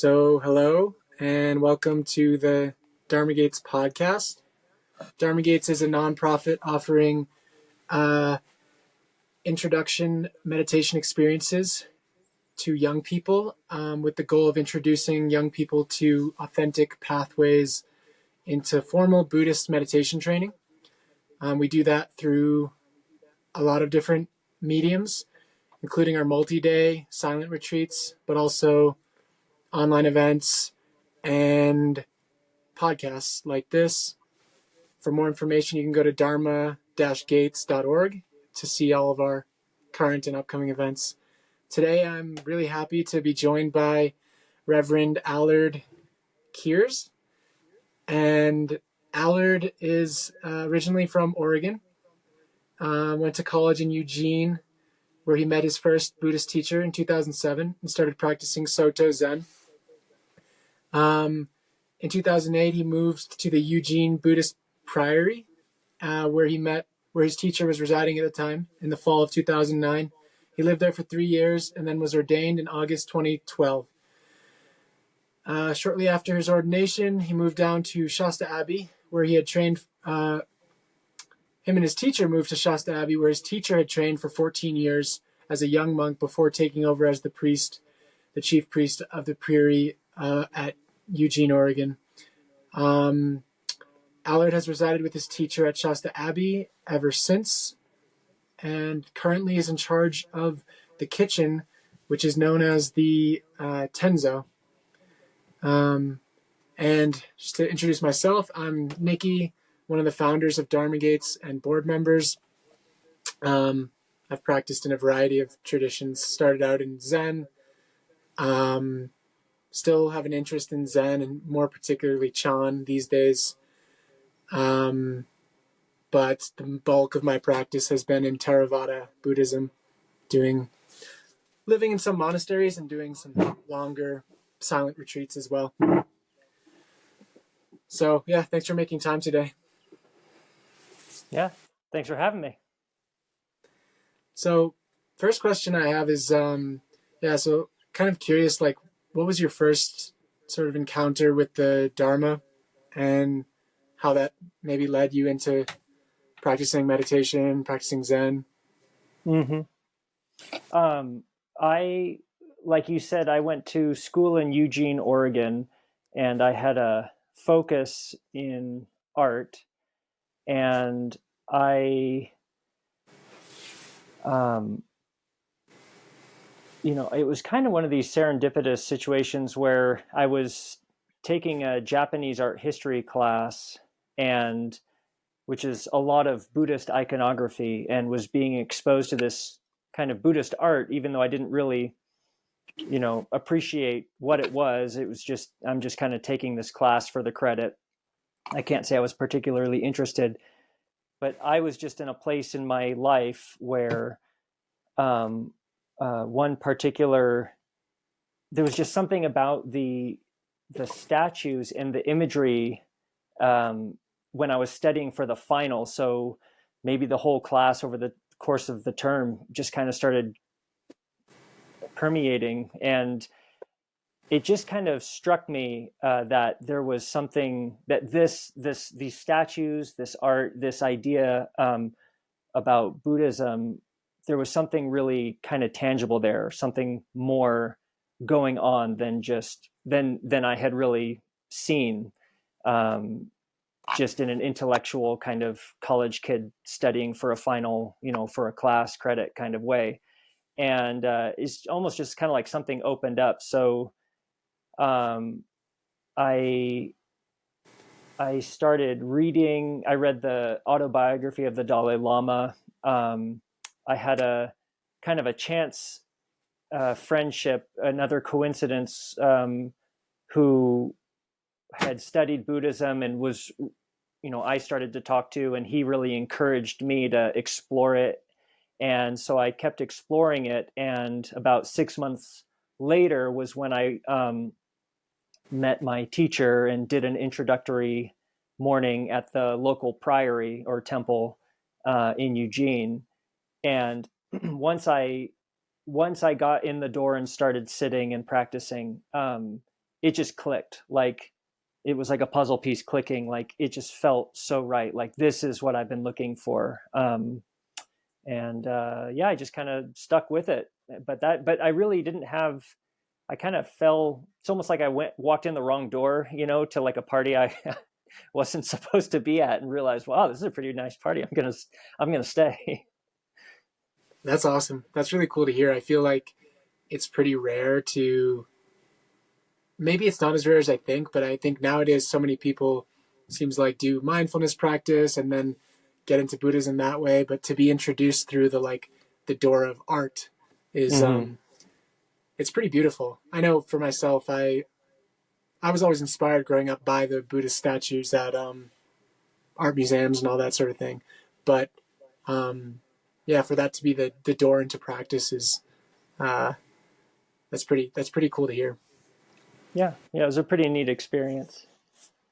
Hello and welcome to the Dharma Gates podcast. Dharma Gates is a nonprofit offering introduction meditation experiences to young people with the goal of introducing young people to authentic pathways into formal Buddhist meditation training. We do that through a lot of different mediums, including our multi-day silent retreats, but also online events and podcasts like this. For more information, you can go to dharma-gates.org to see all of our current and upcoming events. Today, I'm really happy to be joined by Reverend Allard Kieres. And Allard is originally from Oregon, went to college in Eugene, where he met his first Buddhist teacher in 2007 and started practicing Soto Zen. In 2008, he moved to the Eugene Buddhist Priory, where his teacher was residing at the time. In the fall of 2009, he lived there for 3 years and then was ordained in August 2012. Shortly after his ordination, he moved down to Shasta Abbey, where he had trained. Him and his teacher moved to Shasta Abbey, where his teacher had trained for 14 years as a young monk before taking over as the chief priest of the priory at Eugene, Oregon. Allard has resided with his teacher at Shasta Abbey ever since, and currently is in charge of the kitchen, which is known as the Tenzo. And just to introduce myself, I'm Nicky, one of the founders of Dharma Gates and board members. I've practiced in a variety of traditions, started out in Zen, still have an interest in Zen and more particularly Chan these days. But the bulk of my practice has been in Theravada Buddhism, living in some monasteries and doing some longer silent retreats as well. So yeah, thanks for making time today. Yeah, thanks for having me. So first question I have is, so kind of curious, like, what was your first sort of encounter with the Dharma and how that maybe led you into practicing meditation, practicing Zen? Mm-hmm. Like you said, I went to school in Eugene, Oregon, and I had a focus in art, and it was kind of one of these serendipitous situations where I was taking a Japanese art history class, and which is a lot of Buddhist iconography, and was being exposed to this kind of Buddhist art, even though I didn't really, appreciate what it was. It was just, I'm just kind of taking this class for the credit. I can't say I was particularly interested, but I was just in a place in my life where there was just something about the statues and the imagery when I was studying for the final. So maybe the whole class over the course of the term just kind of started permeating, and it just kind of struck me that there was something that these statues, this art, this idea about Buddhism, there was something really kind of tangible there, something more going on than I had really seen just in an intellectual kind of college kid studying for a final, for a class credit kind of way. And it's almost just kind of like something opened up. So I started reading. I read the autobiography of the Dalai Lama. I had a kind of a chance friendship, another coincidence, who had studied Buddhism and was, I started to talk to, and he really encouraged me to explore it. And so I kept exploring it. And about 6 months later was when I met my teacher and did an introductory morning at the local priory or temple in Eugene. And once I got in the door and started sitting and practicing, it just clicked. Like it was like a puzzle piece clicking. Like it just felt so right. Like this is what I've been looking for. Yeah, I just kind of stuck with it. But I really didn't have. I kind of fell. It's almost like I walked in the wrong door, to like a party I wasn't supposed to be at, and realized, wow, this is a pretty nice party. I'm gonna stay. That's awesome. That's really cool to hear. I feel like it's pretty rare to, maybe it's not as rare as I think, but I think nowadays so many people seems like do mindfulness practice and then get into Buddhism that way. But to be introduced through the door of art is Mm-hmm. it's pretty beautiful. I know for myself, I was always inspired growing up by the Buddhist statues at art museums and all that sort of thing. But yeah, for that to be the door into practice is uh, that's pretty cool to hear. Yeah, it was a pretty neat experience.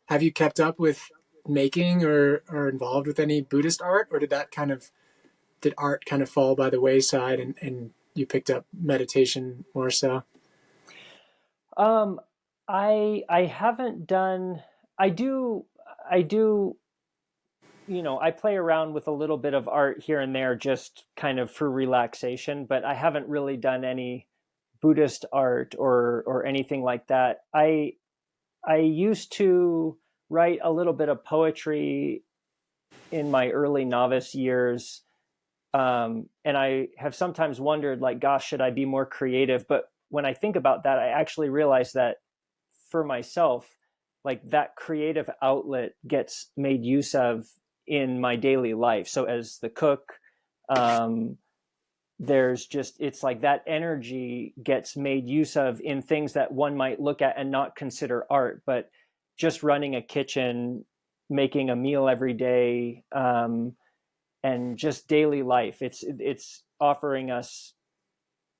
Have you kept up with making or involved with any Buddhist art, or did art kind of fall by the wayside and you picked up meditation more so? Um, I haven't done. I do. I play around with a little bit of art here and there, just kind of for relaxation. But I haven't really done any Buddhist art or anything like that. I used to write a little bit of poetry in my early novice years. And I have sometimes wondered, like, gosh, should I be more creative? But when I think about that, I actually realize that for myself, like that creative outlet gets made use of in my daily life. So as the cook, um, it's like that energy gets made use of in things that one might look at and not consider art, but just running a kitchen, making a meal every day, and just daily life. It's offering us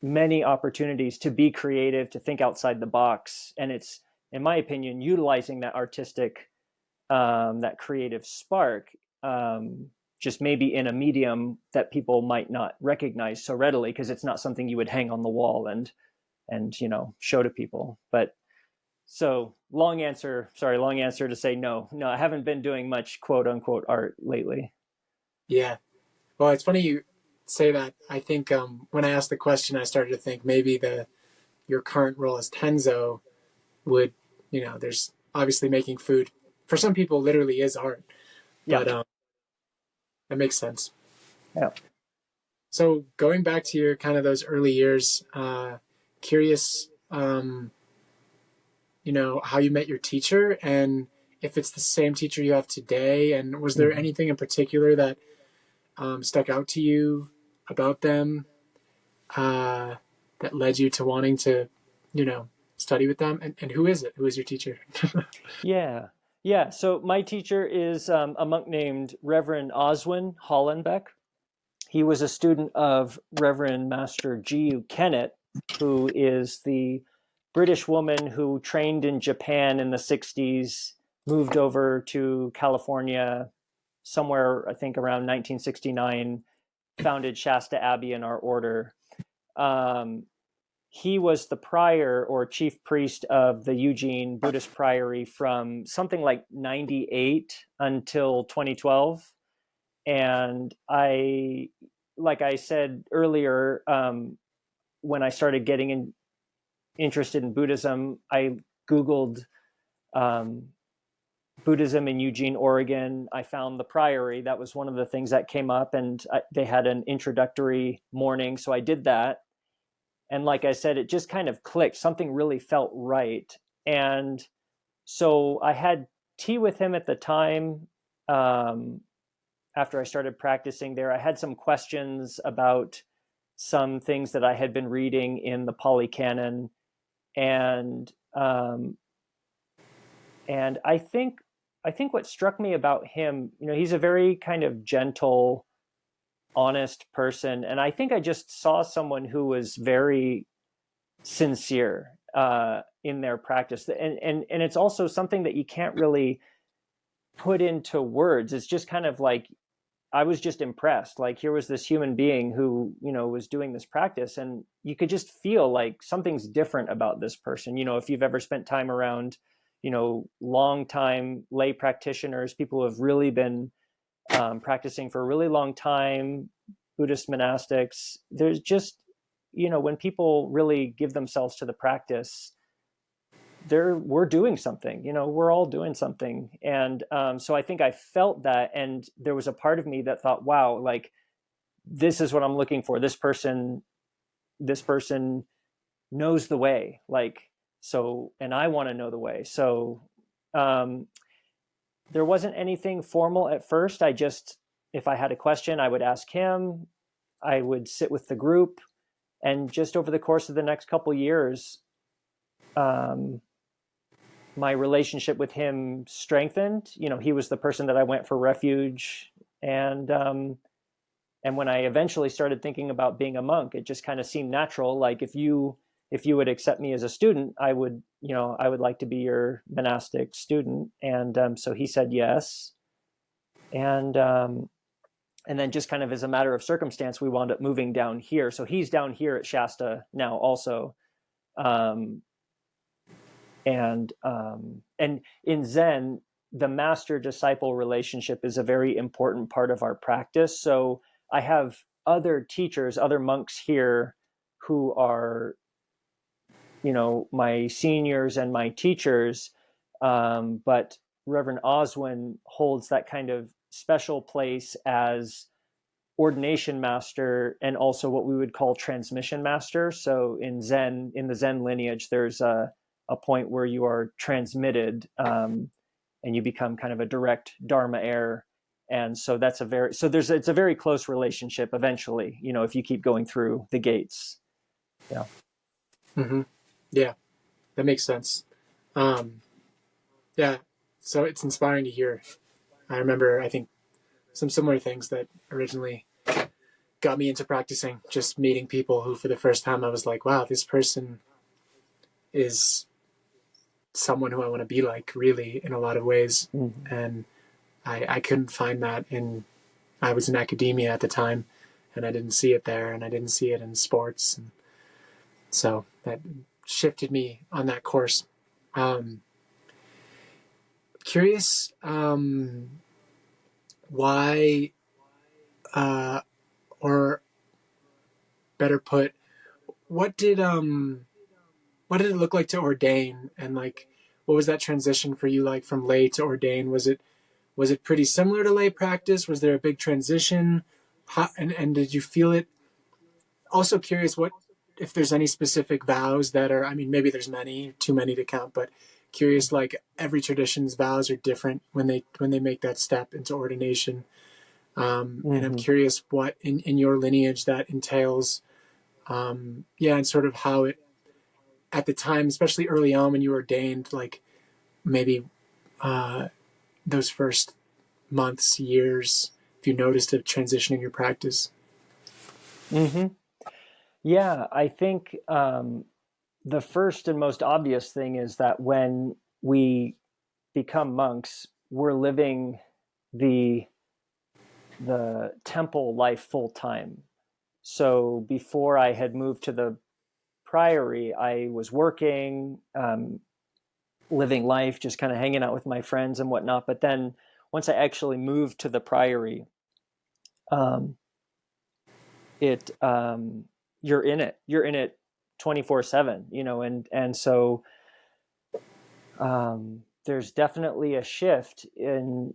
many opportunities to be creative, to think outside the box, and it's, in my opinion, utilizing that artistic, that creative spark, just maybe in a medium that people might not recognize so readily because it's not something you would hang on the wall and show to people. But so long answer to say no, I haven't been doing much quote unquote art lately. Yeah. Well, it's funny you say that. I think when I asked the question, I started to think maybe your current role as Tenzo would, there's obviously making food for some people literally is art, Yeah. but that makes sense. Yeah. So going back to your kind of those early years, curious, how you met your teacher and if it's the same teacher you have today, and was there Mm-hmm. anything in particular that stuck out to you about them that led you to wanting to, study with them? And who is it? Who is your teacher? Yeah. Yeah. So my teacher is a monk named Reverend Oswin Hollenbeck. He was a student of Reverend Master G.U. Kennett, who is the British woman who trained in Japan in the 60s, moved over to California somewhere, I think around 1969, founded Shasta Abbey in our order. Um, he was the prior or chief priest of the Eugene Buddhist Priory from something like 98 until 2012. And like I said earlier, when I started getting interested in Buddhism, I Googled um, Buddhism in Eugene, Oregon. I found the Priory. That was one of the things that came up, and they had an introductory morning. So I did that. And like I said, it just kind of clicked. Something really felt right. And so I had tea with him at the time. After I started practicing there, I had some questions about some things that I had been reading in the Pali Canon, and and I think what struck me about him, he's a very kind of gentle, honest person, and I think I just saw someone who was very sincere in their practice, and it's also something that you can't really put into words. It's just kind of like I was just impressed. Like, here was this human being who, you know, was doing this practice, and you could just feel like something's different about this person. You know, if you've ever spent time around, you know, long time lay practitioners, people who have really been practicing for a really long time, Buddhist monastics, there's just, you know, when people really give themselves to the practice, we're doing something, you know, we're all doing something. And so I think I felt that, and there was a part of me that thought, wow, like, this is what I'm looking for. This person knows the way, like, so, and I want to know the way. So there wasn't anything formal at first. I just, if I had a question, I would ask him, I would sit with the group, and just over the course of the next couple years, my relationship with him strengthened. You know, he was the person that I went for refuge. And when I eventually started thinking about being a monk, it just kind of seemed natural. Like, if you would accept me as a student, I would like to be your monastic student. And so he said yes. And then just kind of as a matter of circumstance, we wound up moving down here. So he's down here at Shasta now also. And in Zen, the master disciple relationship is a very important part of our practice. So I have other teachers, other monks here who are, you know, my seniors and my teachers. But Reverend Oswin holds that kind of special place as ordination master, and also what we would call transmission master. So in the Zen lineage, there's a point where you are transmitted, and you become kind of a direct Dharma heir. And so it's a very close relationship eventually, you know, if you keep going through the gates. Yeah. Mm-hmm. Yeah, that makes sense. Yeah, so it's inspiring to hear. I remember, I think, some similar things that originally got me into practicing, just meeting people who for the first time I was like, wow, this person is someone who I want to be like, really, in a lot of ways. Mm-hmm. And I couldn't find that I was in academia at the time, and I didn't see it there, and I didn't see it in sports. And so that shifted me on that course. Curious, why, or better put, what did it look like to ordain, and like, what was that transition for you like from lay to ordain? Was it pretty similar to lay practice? Was there a big transition? And did you feel it? Also curious what, if there's any specific vows that are, I mean, maybe there's too many to count, but curious, like, every tradition's vows are different when they make that step into ordination. And I'm curious what in your lineage that entails. And sort of how it, at the time, especially early on when you were ordained, like maybe those first months, years, if you noticed a transition in your practice. Mm-hmm. Yeah, I think the first and most obvious thing is that when we become monks, we're living the temple life full time. So before I had moved to the priory, I was working, living life, just kind of hanging out with my friends and whatnot. But then once I actually moved to the priory, it you're in it 24/7, you know, and so there's definitely a shift in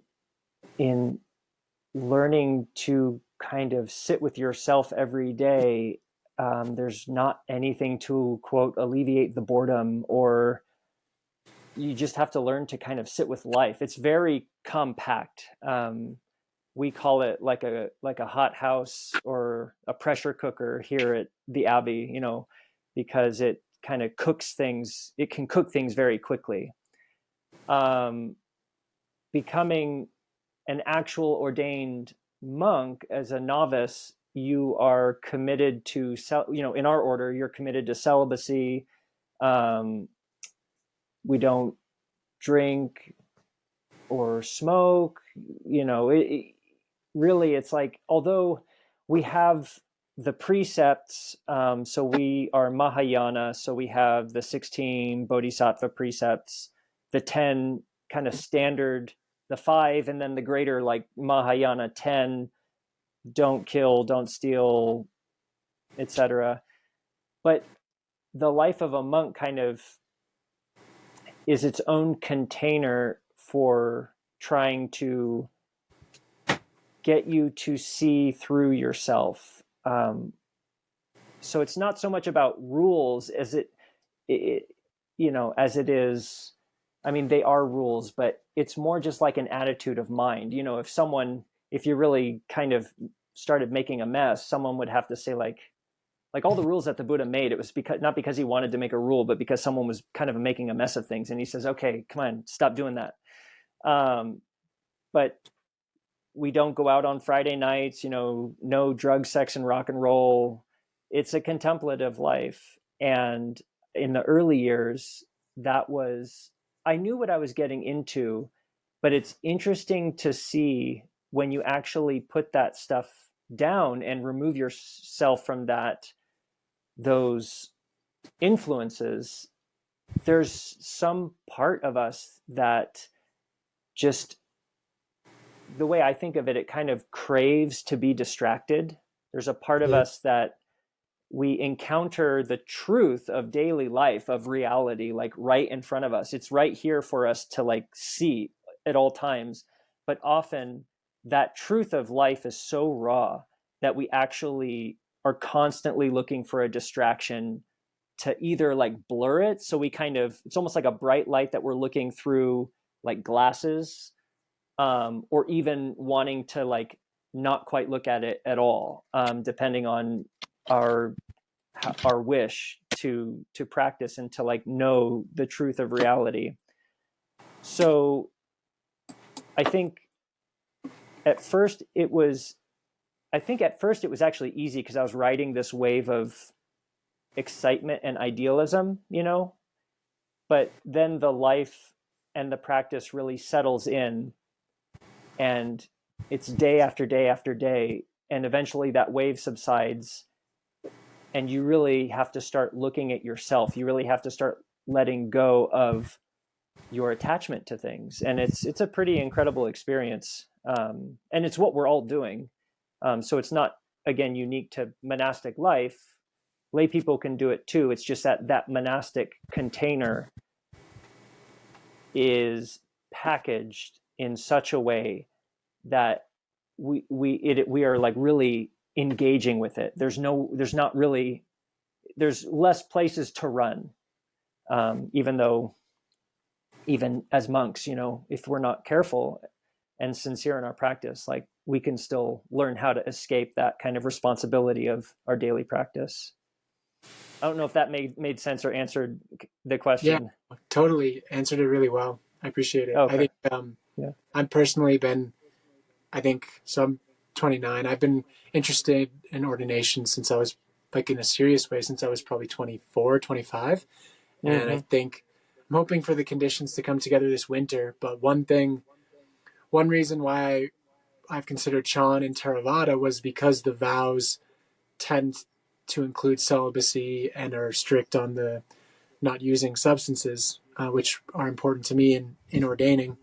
learning to kind of sit with yourself every day. There's not anything to, quote, alleviate the boredom, or you just have to learn to kind of sit with life. It's very compact. We call it like a hot house or a pressure cooker here at the Abbey, you know, because it kind of cooks things. It can cook things very quickly. Becoming an actual ordained monk as a novice, you are committed to, you know, in our order, you're committed to celibacy. We don't drink or smoke, you know, really, it's like, although we have the precepts, so we are Mahayana, so we have the 16 Bodhisattva precepts, the 10 kind of standard, the 5, and then the greater like Mahayana 10, don't kill, don't steal, etc. But the life of a monk kind of is its own container for trying to get you to see through yourself. So it's not so much about rules as it as it is. I mean, they are rules, but it's more just like an attitude of mind. If you really kind of started making a mess, someone would have to say like all the rules that the Buddha made, it was not because he wanted to make a rule, but because someone was kind of making a mess of things. And he says, okay, come on, stop doing that. But we don't go out on Friday nights, no drugs, sex, and rock and roll. It's a contemplative life. And in the early years, I knew what I was getting into, but it's interesting to see when you actually put that stuff down and remove yourself from those influences, there's some part of us that just, the way I think of it, it kind of craves to be distracted. There's a part of us that we encounter the truth of daily life, of reality, like right in front of us. It's right here for us to like see at all times. But often that truth of life is so raw that we actually are constantly looking for a distraction to either like blur it. So it's almost like a bright light that we're looking through like glasses, or even wanting to like not quite look at it at all, depending on our wish to practice and to like know the truth of reality. So I think at first it was actually easy because I was riding this wave of excitement and idealism, but then the life and the practice really settles in, and it's day after day after day, and eventually that wave subsides, and you really have to start looking at yourself. You really have to start letting go of your attachment to things, and it's a pretty incredible experience, and it's what we're all doing. So it's not, again, unique to monastic life. Lay people can do it too. It's just that monastic container is packaged in such a way that we are like really engaging with it. There's less places to run, even as monks, if we're not careful and sincere in our practice, like we can still learn how to escape that kind of responsibility of our daily practice. I don't know if that made sense or answered the question. Yeah, totally answered it really well. I appreciate it. Okay. I think I'm personally been, so I'm 29. I've been interested in ordination since I was like in a serious way, since I was probably 24, 25. Mm-hmm. And I think I'm hoping for the conditions to come together this winter. But one reason why I've considered Chan and Theravada was because the vows tend to include celibacy and are strict on the not using substances, which are important to me in ordaining.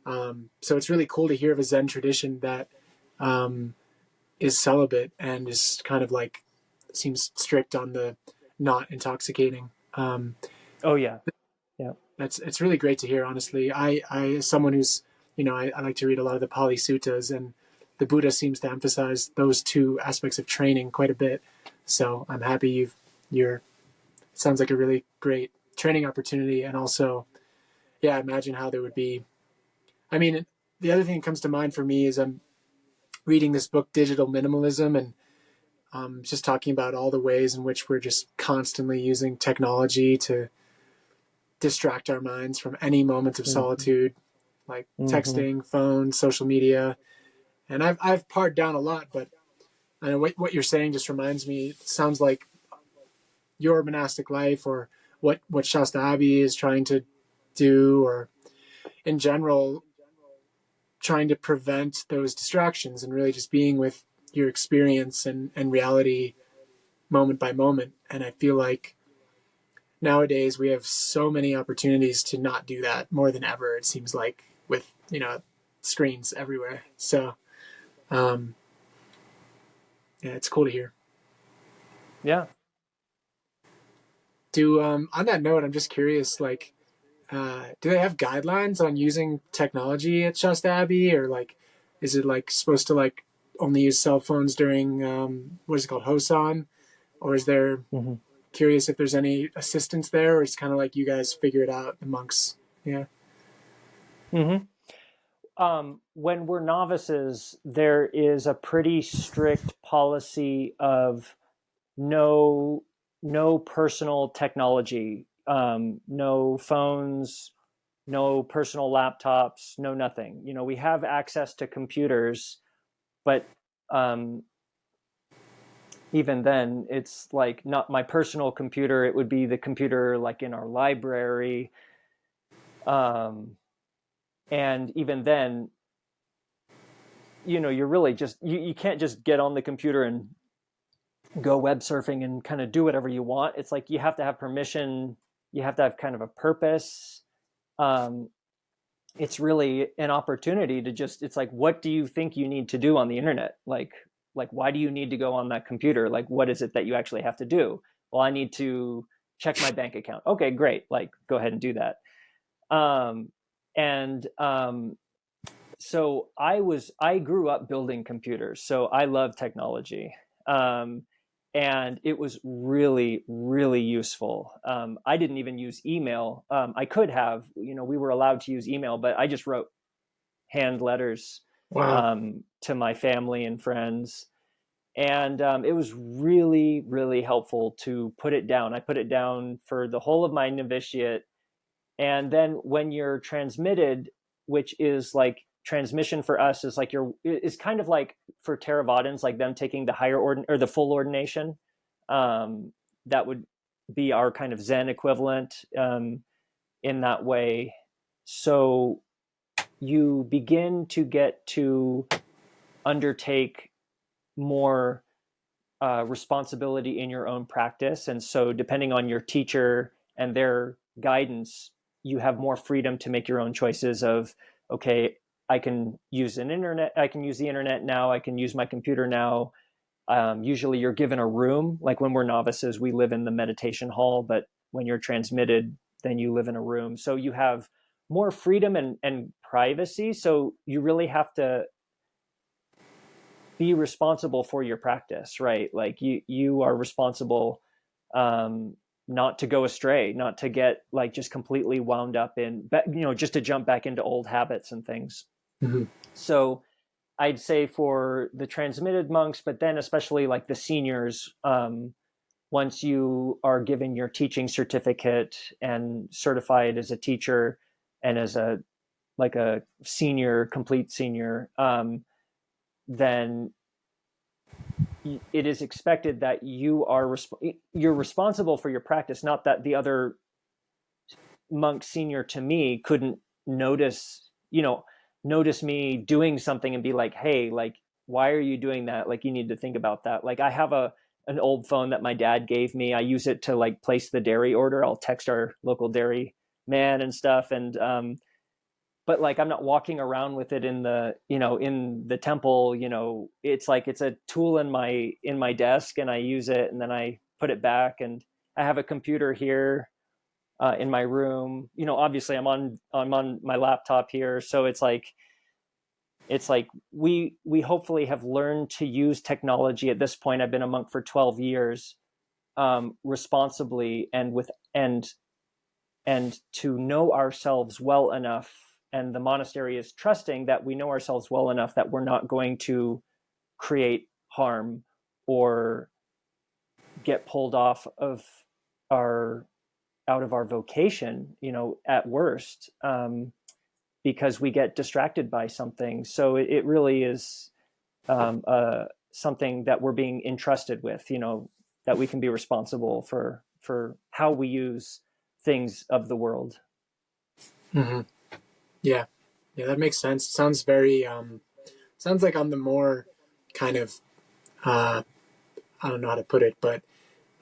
So it's really cool to hear of a Zen tradition that is celibate and is kind of like, seems strict on the not intoxicating. Oh yeah. Yeah. It's really great to hear, honestly. I as someone who's, I like to read a lot of the Pali Suttas, and the Buddha seems to emphasize those two aspects of training quite a bit. So I'm happy it sounds like a really great training opportunity. And also, yeah, imagine how there would be, the other thing that comes to mind for me is I'm reading this book, Digital Minimalism, and just talking about all the ways in which we're just constantly using technology to distract our minds from any moments of solitude, like texting, phone, social media. And I've pared down a lot, but I know what you're saying just reminds me, it sounds like your monastic life, or what Shasta Abbey is trying to do, or in general, trying to prevent those distractions and really just being with your experience and reality moment by moment. And I feel like nowadays we have so many opportunities to not do that more than ever, it seems like, with, screens everywhere. So, yeah, it's cool to hear. Yeah. On that note, I'm just curious, like, do they have guidelines on using technology at Shasta Abbey, or like, is it like supposed to like only use cell phones during what is it called, Hosan, or is there? Mm-hmm. Curious if there's any assistance there, or it's kind of like you guys figure it out, the monks. Yeah. Mm-hmm. When we're novices, there is a pretty strict policy of no personal technology, no phones, no personal laptops, no nothing. We have access to computers, but even then, it's like not my personal computer. It would be the computer like in our library. And even then, you're really just, you can't just get on the computer and go web surfing and kind of do whatever you want. It's like you have to have permission. You have to have kind of a purpose. It's really an opportunity to just, it's like, what do you think you need to do on the internet? Like why do you need to go on that computer? Like, what is it that you actually have to do? Well, I need to check my bank account. Okay, great. Like, go ahead and do that. So I grew up building computers, so I love technology. And it was really, really useful. I didn't even use email. I could have, we were allowed to use email, but I just wrote hand letters Wow. to my family and friends. And it was really, really helpful to put it down. I put it down for the whole of my novitiate. And then when you're transmitted, which is like transmission for us is like is kind of like for Theravadins, like them taking the higher or the full ordination. That would be our kind of Zen equivalent in that way. So you begin to get to undertake more responsibility in your own practice. And so depending on your teacher and their guidance, you have more freedom to make your own choices of, okay, I can use the internet now, I can use my computer now. Usually you're given a room. Like when we're novices, we live in the meditation hall, but when you're transmitted, then you live in a room. So you have more freedom and privacy. So you really have to be responsible for your practice, right? Like you are responsible not to go astray, not to get like just completely wound up in, just to jump back into old habits and things. Mm-hmm. So I'd say for the transmitted monks, but then especially like the seniors, once you are given your teaching certificate and certified as a teacher and as a senior, complete senior, then it is expected that you're responsible for your practice. Not that the other monk senior to me couldn't notice me doing something and be like, hey, like, why are you doing that? Like, you need to think about that. Like, I have an old phone that my dad gave me. I use it to like place the dairy order. I'll text our local dairy man and stuff. And but like I'm not walking around with it in the temple. It's like it's a tool in my desk, and I use it and then I put it back. And I have a computer here in my room. Obviously I'm on my laptop here, so it's like we hopefully have learned to use technology at this point. I've been a monk for 12 years, responsibly and to know ourselves well enough. And the monastery is trusting that we know ourselves well enough that we're not going to create harm or get pulled off of out of our vocation, at worst, because we get distracted by something. So it really is something that we're being entrusted with, that we can be responsible for how we use things of the world. Mm-hmm. Yeah. Yeah, that makes sense. Sounds very sounds like on the more kind of I don't know how to put it, but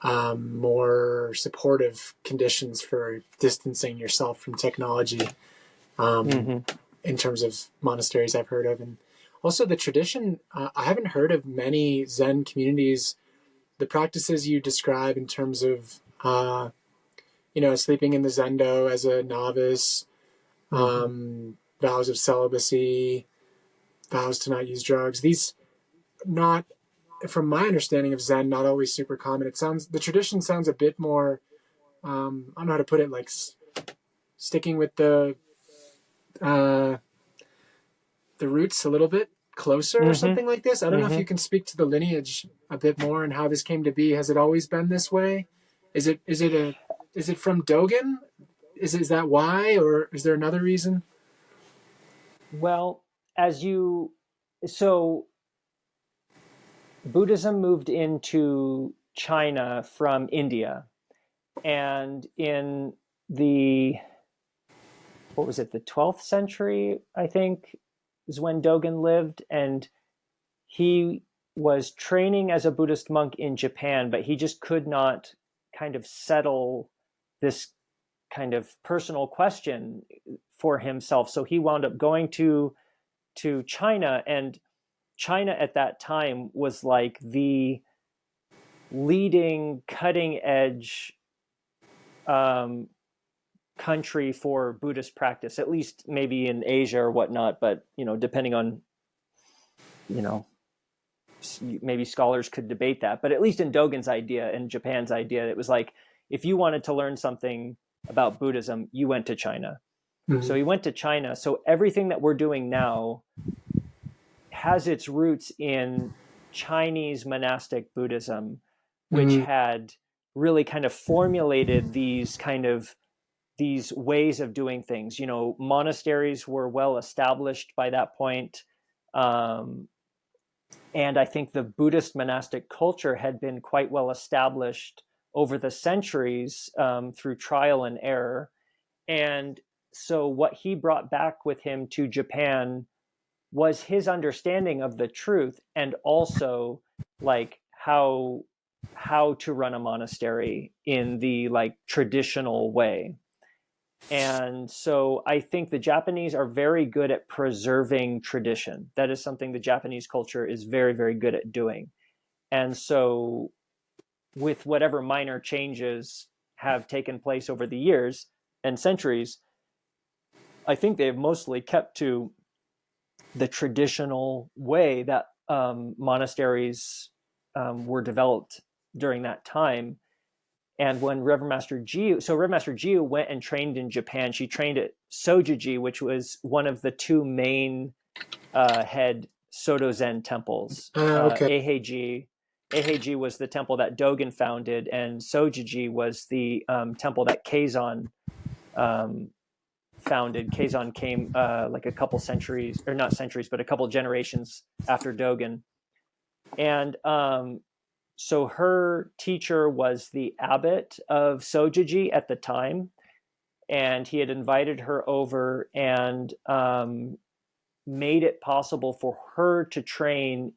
more supportive conditions for distancing yourself from technology, um, Mm-hmm. in terms of monasteries I've heard of. And also the tradition, I haven't heard of many Zen communities, the practices you describe in terms of, sleeping in the zendo as a novice, Mm-hmm. vows of celibacy, vows to not use drugs. These not, from my understanding of Zen, not always super common. The tradition sounds a bit more, I don't know how to put it, like sticking with uh, the roots a little bit closer or Mm-hmm. something like this. I don't know if Mm-hmm. you can speak to the lineage a bit more and how this came to be. Has it always been this way? Is it from Dogen? Is that why, or is there another reason? Well, as you so Buddhism moved into China from India, and in the what was it, the 12th century, I think, is when Dogen lived, and he was training as a Buddhist monk in Japan, but he just could not kind of settle this kind of personal question for himself. So he wound up going to China, and China at that time was like the leading cutting edge um, country for Buddhist practice, at least maybe in Asia or whatnot. But depending on you know maybe scholars could debate that. But at least in Dogen's idea and Japan's idea, it was like if you wanted to learn something about Buddhism, you went to China. Mm-hmm. So he went to China. So everything that we're doing now has its roots in Chinese monastic Buddhism, which Mm-hmm. had really kind of formulated these ways of doing things. Monasteries were well established by that point. And I think the Buddhist monastic culture had been quite well established over the centuries, through trial and error. And so what he brought back with him to Japan was his understanding of the truth, and also like how to run a monastery in the like traditional way. And so I think the Japanese are very good at preserving tradition. That is something the Japanese culture is very, very good at doing. And so with whatever minor changes have taken place over the years and centuries, I think they've mostly kept to the traditional way that monasteries were developed during that time. And when Reverend Master Jiu went and trained in Japan, she trained at Sojiji, which was one of the two main head Soto Zen temples. Okay. Eheiji was the temple that Dogen founded, and Sojiji was the temple that Keizan um, founded. Keizan came like a couple centuries, or not centuries, but a couple generations after Dogen. And so her teacher was the abbot of Sojiji at the time, and he had invited her over and made it possible for her to train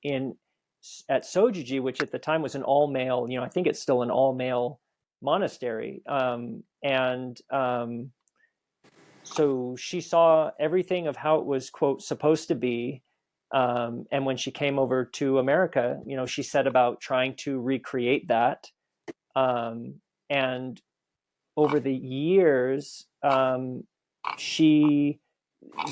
at Sojiji, which at the time was an all male. I think it's still an all male monastery, and so she saw everything of how it was, quote, supposed to be. And when she came over to America, she set about trying to recreate that. And over the years, she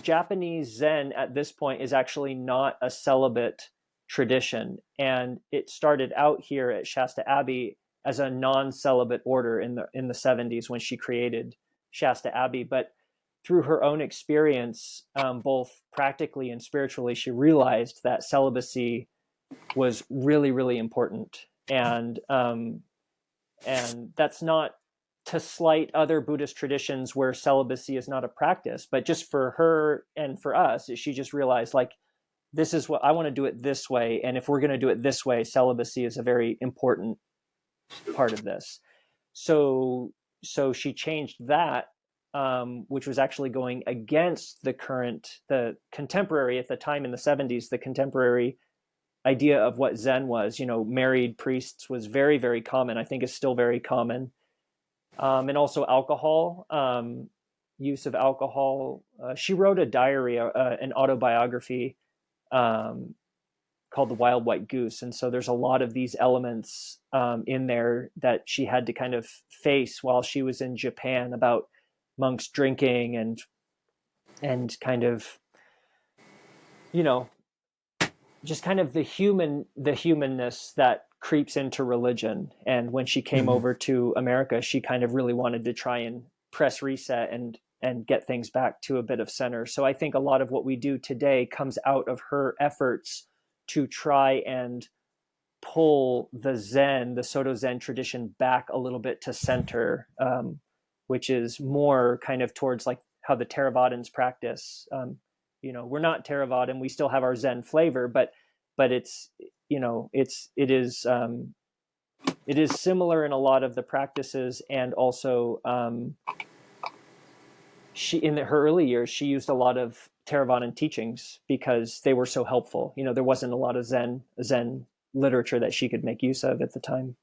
Japanese Zen at this point is actually not a celibate tradition, and it started out here at Shasta Abbey as a non-celibate order in the 70s when she created Shasta Abbey. But through her own experience, both practically and spiritually, she realized that celibacy was really, really important. And that's not to slight other Buddhist traditions where celibacy is not a practice, but just for her and for us, she just realized, like, this is what I want to do it this way. And if we're going to do it this way, celibacy is a very important part of this. So she changed that which was actually going against the contemporary at the time in the 70s, the contemporary idea of what Zen was. Married priests was very, very common. I think is still very common. And also alcohol, use of alcohol. She wrote a diary, an autobiography called The Wild White Goose. And so there's a lot of these elements in there that she had to kind of face while she was in Japan, about monks drinking and kind of, just kind of the humanness that creeps into religion. And when she came over to America, she kind of really wanted to try and press reset and get things back to a bit of center. So I think a lot of what we do today comes out of her efforts to try and pull the Soto Zen tradition back a little bit to center, which is more kind of towards like how the Theravadins practice. We're not Theravada, we still have our Zen flavor, but it's, it is similar in a lot of the practices. And also, she, in her early years, she used a lot of Theravadan teachings because they were so helpful. There wasn't a lot of Zen literature that she could make use of at the time.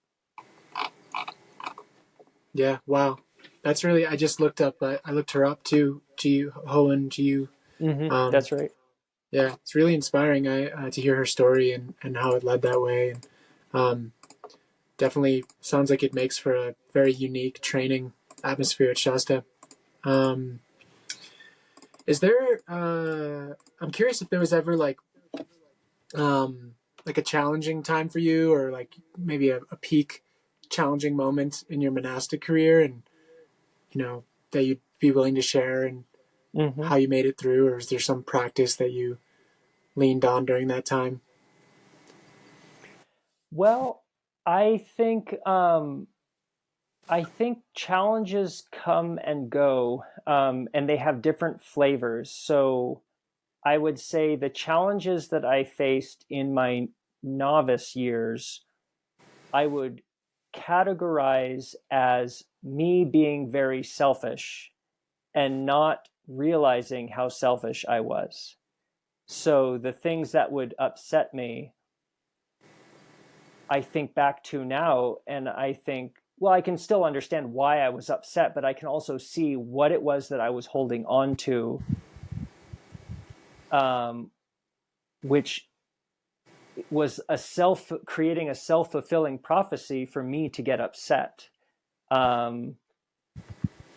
Yeah. Wow. That's really, I just looked up, I looked her up too. Hoen. That's right. Yeah. It's really inspiring to hear her story and how it led that way. And definitely sounds like it makes for a very unique training atmosphere at Shasta. Is there, I'm curious if there was ever like a challenging time for you, or like maybe a peak challenging moment in your monastic career, and, that you'd be willing to share, and how you made it through, or is there some practice that you leaned on during that time? Well, I think challenges come and go, and they have different flavors. So I would say the challenges that I faced in my novice years, I would categorize as me being very selfish and not realizing how selfish I was. So the things that would upset me, I think back to now, and I think, well, I can still understand why I was upset, but I can also see what it was that I was holding on to, which was creating a self-fulfilling prophecy for me to get upset.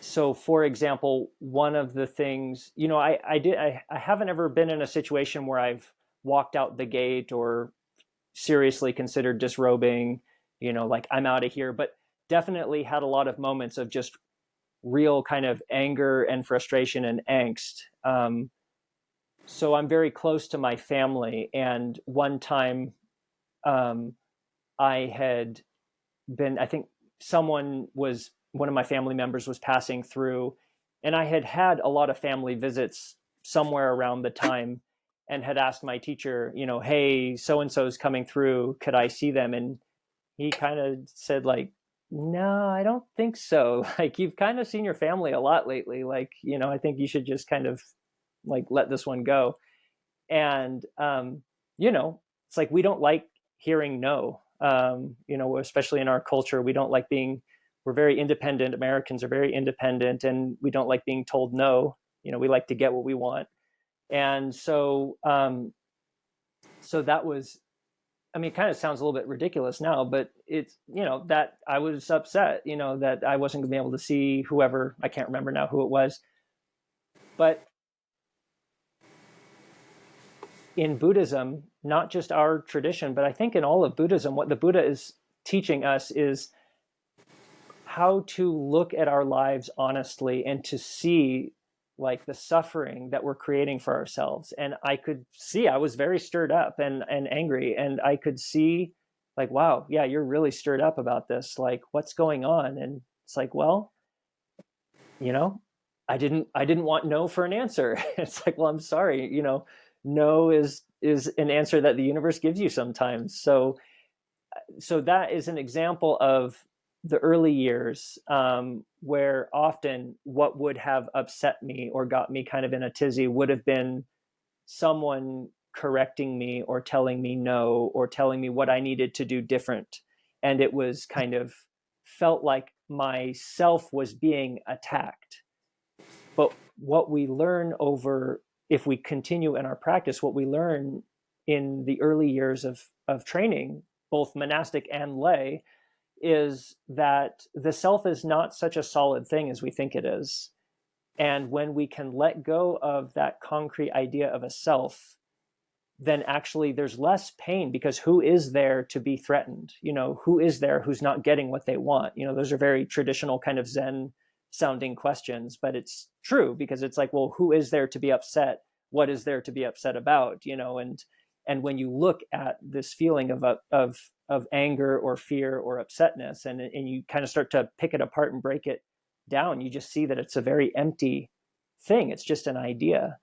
So for example, one of the things, I haven't ever been in a situation where I've walked out the gate or seriously considered disrobing, like I'm out of here, but definitely had a lot of moments of just real kind of anger and frustration and angst. So I'm very close to my family. And one time I think one of my family members was passing through, and I had a lot of family visits somewhere around the time, and had asked my teacher, hey, so-and-so's coming through, could I see them? And he kind of said like, no, I don't think so. Like, you've kind of seen your family a lot lately. Like, I think you should just kind of like let this one go. And, it's like, we don't like hearing no, especially in our culture, we don't like we're very independent. Americans are very independent, and we don't like being told no. We like to get what we want. And so, so that was, it kind of sounds a little bit ridiculous now, but it's, that I was upset, that I wasn't gonna be able to see whoever, I can't remember now who it was. But in Buddhism, not just our tradition, but I think in all of Buddhism, what the Buddha is teaching us is how to look at our lives honestly and to see like the suffering that we're creating for ourselves. And I could see, I was very stirred up and angry, and I could see like, wow, yeah, you're really stirred up about this. Like, what's going on? And it's like, well, I didn't want no for an answer. It's like, well, I'm sorry, no is an answer that the universe gives you sometimes. So that is an example of the early years, where often what would have upset me or got me kind of in a tizzy would have been someone correcting me or telling me no, or telling me what I needed to do different. And it was kind of felt like myself was being attacked. But what we learn over, if we continue in our practice, what we learn in the early years of training, both monastic and lay, is that the self is not such a solid thing as we think it is. And when we can let go of that concrete idea of a self, then actually there's less pain, because who is there to be threatened? Who is there who's not getting what they want? Those are very traditional kind of Zen sounding questions, but it's true, because it's like, well, who is there to be upset? What is there to be upset about? And when you look at this feeling of anger or fear or upsetness, and you kind of start to pick it apart and break it down, you just see that it's a very empty thing. It's just an idea.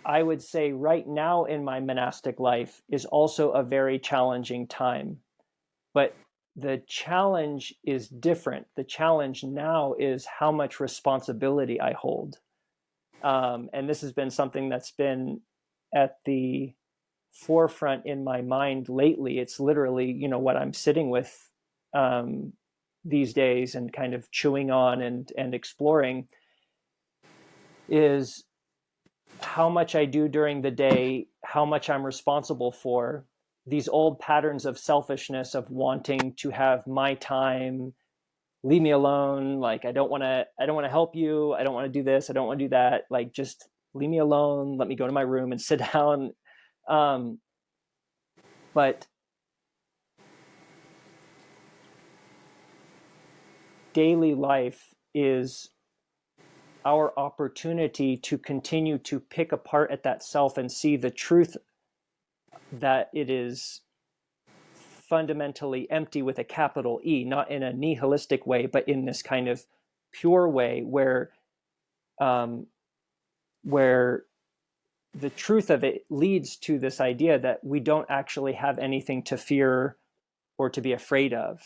I would say right now in my monastic life is also a very challenging time, but the challenge is different. The challenge now is how much responsibility I hold. And this has been something that's been at the forefront in my mind lately. It's literally, what I'm sitting with these days and kind of chewing on and exploring, is how much I do during the day, how much I'm responsible for, these old patterns of selfishness, of wanting to have my time, leave me alone. Like, I don't want to help you. I don't want to do this. I don't want to do that. Like, just leave me alone. Let me go to my room and sit down. But daily life is our opportunity to continue to pick apart at that self and see the truth that it is fundamentally empty, with a capital E, not in a nihilistic way, but in this kind of pure way where the truth of it leads to this idea that we don't actually have anything to fear or to be afraid of.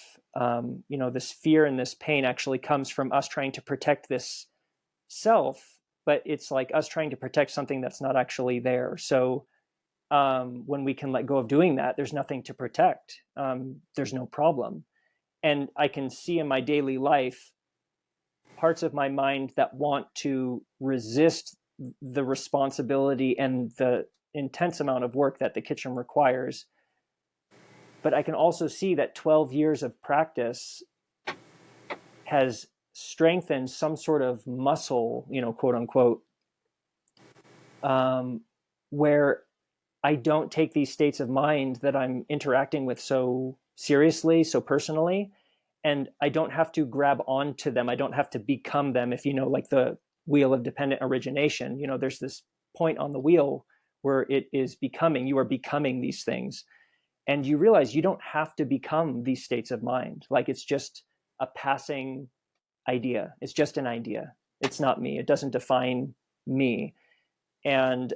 This fear and this pain actually comes from us trying to protect this self, but it's like us trying to protect something that's not actually there. So when we can let go of doing that, there's nothing to protect. There's no problem. And I can see in my daily life parts of my mind that want to resist the responsibility and the intense amount of work that the kitchen requires. But I can also see that 12 years of practice has strengthened some sort of muscle, quote unquote, where I don't take these states of mind that I'm interacting with so seriously, so personally, and I don't have to grab onto them. I don't have to become them. If like the wheel of dependent origination, there's this point on the wheel where it is becoming, you are becoming these things. And you realize you don't have to become these states of mind. Like, it's just a passing idea. It's just an idea. It's not me. It doesn't define me. And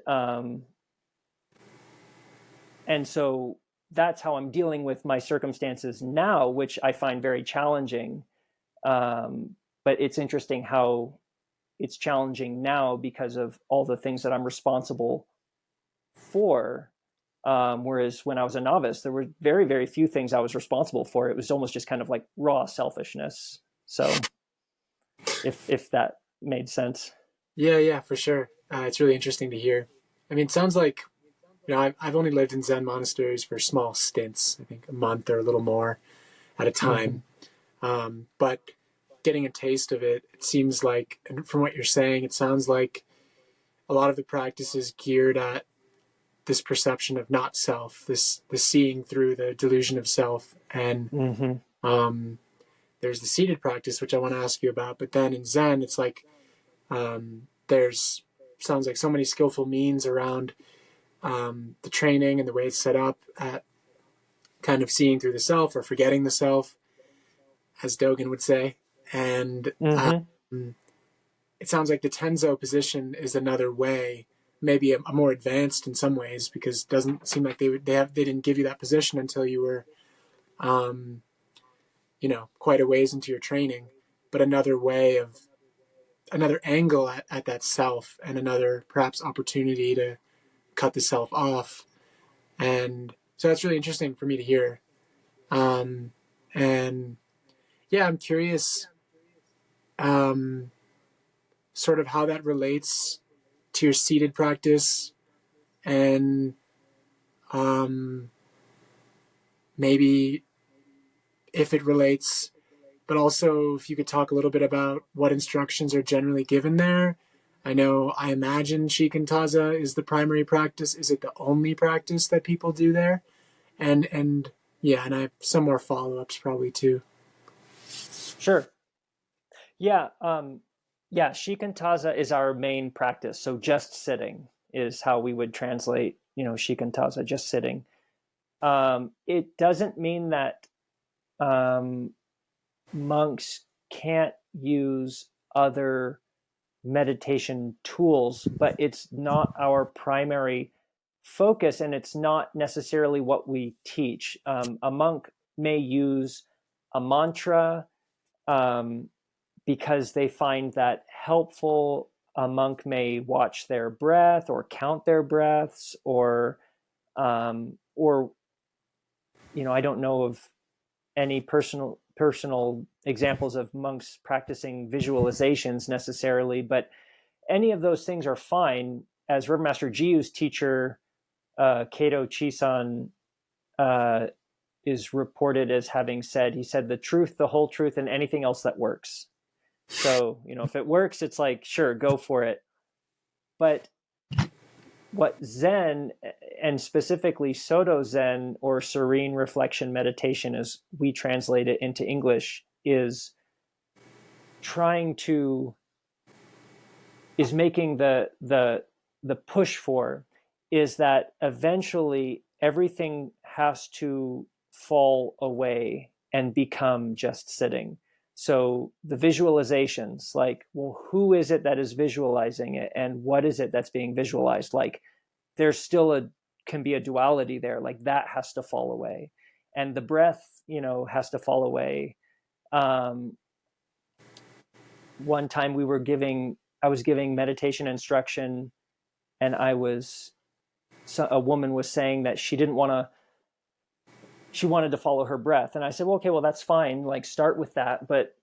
so that's how I'm dealing with my circumstances now, which I find very challenging. But it's interesting how it's challenging now because of all the things that I'm responsible for. Whereas when I was a novice, there were very, very few things I was responsible for. It was almost just kind of like raw selfishness. So if that made sense. Yeah, for sure. It's really interesting to hear. I mean, it sounds like, I've only lived in Zen monasteries for small stints, I think a month or a little more at a time. Mm-hmm. But getting a taste of it, it seems like, and from what you're saying, it sounds like a lot of the practice is geared at this perception of not self, this seeing through the delusion of self. And there's the seated practice, which I want to ask you about. But then in Zen, it's like sounds like so many skillful means around the training and the way it's set up at kind of seeing through the self, or forgetting the self, as Dogen would say. And it sounds like the Tenzo position is another way, maybe a more advanced in some ways, because it doesn't seem like they didn't give you that position until you were quite a ways into your training, but another way of another angle at that self, and another perhaps opportunity to cut the self off. And so that's really interesting for me to hear. And yeah, I'm curious sort of how that relates to your seated practice, and maybe if it relates, but also if you could talk a little bit about what instructions are generally given there. I imagine Shikantaza is the primary practice. Is it the only practice that people do there? And yeah, and I have some more follow-ups probably too. Sure. Yeah. Shikantaza is our main practice. So just sitting is how we would translate, Shikantaza, just sitting. It doesn't mean that monks can't use other meditation tools, but it's not our primary focus, and it's not necessarily what we teach. A monk may use a mantra because they find that helpful. A monk may watch their breath or count their breaths, or I don't know of any personal examples of monks practicing visualizations necessarily, but any of those things are fine. As Reverend Master Jiyu's teacher, Kato Chisan, is reported as having said, he said, the truth, the whole truth, and anything else that works. So, if it works, it's like, sure, go for it. But what Zen, and specifically Soto Zen, or serene reflection meditation as we translate it into English, is making the push for, is that eventually everything has to fall away and become just sitting. So the visualizations, like, well, who is it that is visualizing it, and what is it that's being visualized? Like, there's still can be a duality there. Like, that has to fall away, and the breath, has to fall away. One time I was giving meditation instruction, and a woman was saying that she wanted to follow her breath. And I said, well, okay, well, that's fine. Like, start with that, but,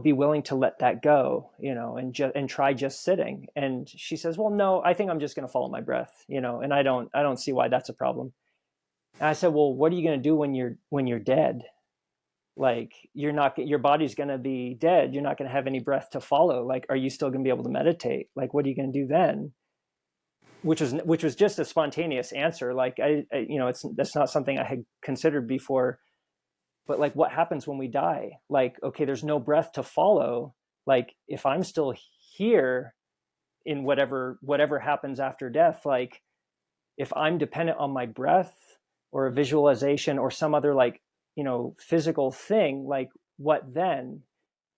be willing to let that go, and try just sitting. And she says, well, no, I think I'm just going to follow my breath, and I don't see why that's a problem. And I said, well, what are you going to do when you're dead? Like, your body's going to be dead. You're not going to have any breath to follow. Like, are you still going to be able to meditate? Like, what are you going to do then? Which was just a spontaneous answer. Like, that's not something I had considered before, but like, what happens when we die? Like, okay, there's no breath to follow. Like, if I'm still here in whatever happens after death, like, if I'm dependent on my breath or a visualization or some other, like, physical thing, like, what then?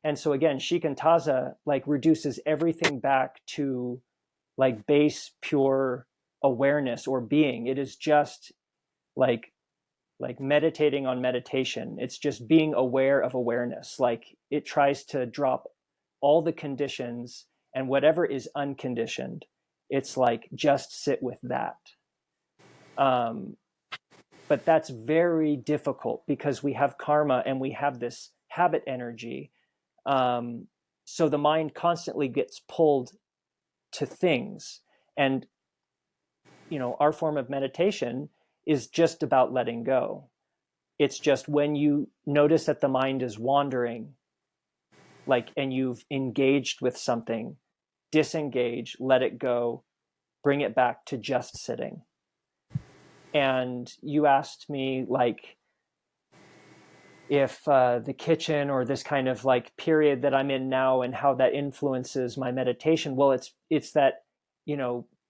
And so again, Shikantaza, like, reduces everything back to, like, base pure awareness or being. It is just like meditating on meditation. It's just being aware of awareness. Like, it tries to drop all the conditions, and whatever is unconditioned, it's like, just sit with that. But that's very difficult because we have karma and we have this habit energy. So the mind constantly gets pulled to things. And, our form of meditation is just about letting go. It's just when you notice that the mind is wandering, like, and you've engaged with something, disengage, let it go, bring it back to just sitting. And you asked me, like, if the kitchen or this kind of, like, period that I'm in now and how that influences my meditation. Well, it's that,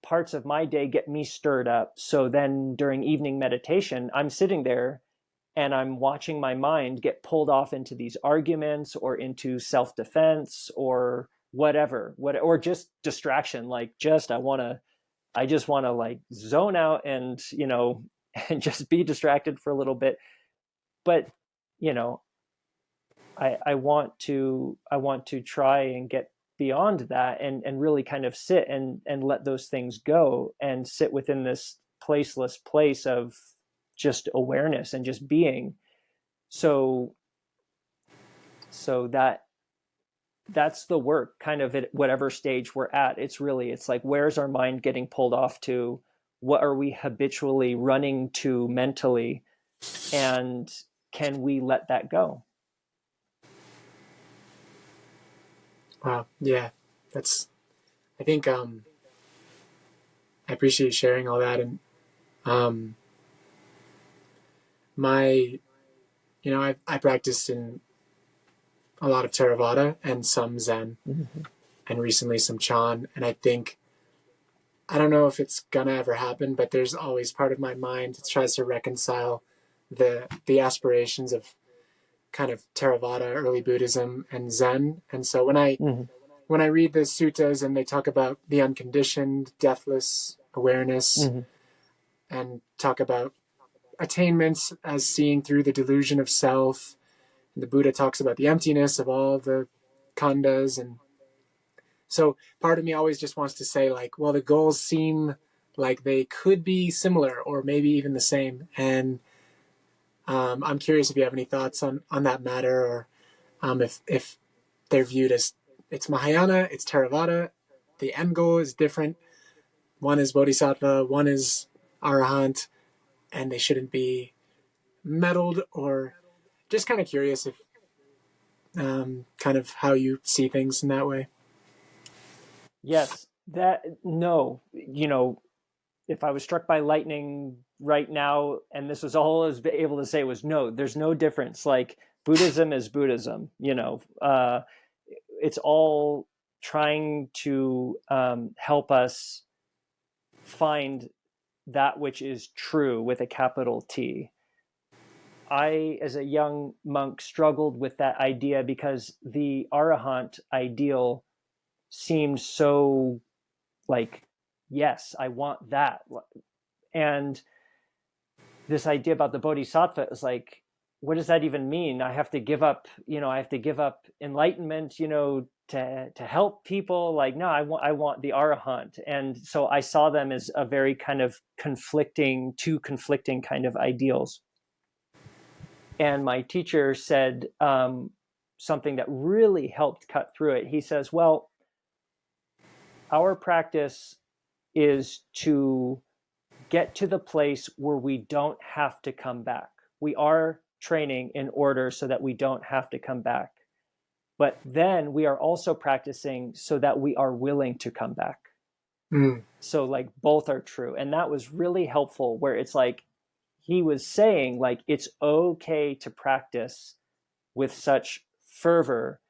parts of my day get me stirred up. So then during evening meditation, I'm sitting there and I'm watching my mind get pulled off into these arguments or into self-defense or whatever, or just distraction. Like, I just want to like zone out and, and just be distracted for a little bit. But, I want to try and get beyond that and really kind of sit and let those things go and sit within this placeless place of just awareness and just being. So that's the work, kind of at whatever stage we're at. It's like, where's our mind getting pulled off to? What are we habitually running to mentally? And can we let that go? Wow. Yeah. I think, I appreciate you sharing all that. And, I practiced in a lot of Theravada and some Zen, Mm-hmm. and recently some Chan. And I think, I don't know if it's gonna ever happen, but there's always part of my mind that tries to reconcile the aspirations of kind of Theravada, early Buddhism, and Zen. And so Mm-hmm. when I read the suttas and they talk about the unconditioned, deathless awareness, Mm-hmm. and talk about attainments as seeing through the delusion of self, and the Buddha talks about the emptiness of all the khandhas. And so part of me always just wants to say, like, well, the goals seem like they could be similar or maybe even the same. And I'm curious if you have any thoughts on that matter, or if they're viewed as, it's Mahayana, it's Theravada, the end goal is different. One is Bodhisattva, one is Arahant, and they shouldn't be meddled, or just kind of curious if kind of how you see things in that way. Yes, no, if I was struck by lightning right now and this was all I was able to say was no, there's no difference. Like, Buddhism is Buddhism, it's all trying to help us find that which is true with a capital T. I, as a young monk, struggled with that idea because the Arahant ideal seemed so like, yes, I want that. And this idea about the Bodhisattva is like, what does that even mean? I have to give up, enlightenment, to help people. Like, no, I want the Arahant. And so I saw them as a very kind of two conflicting kind of ideals. And my teacher said something that really helped cut through it. He says, well, our practice is to get to the place where we don't have to come back. We are training in order so that we don't have to come back. But then we are also practicing so that we are willing to come back. Mm. So like both are true. And that was really helpful, where it's like he was saying, like, it's okay to practice with such fervor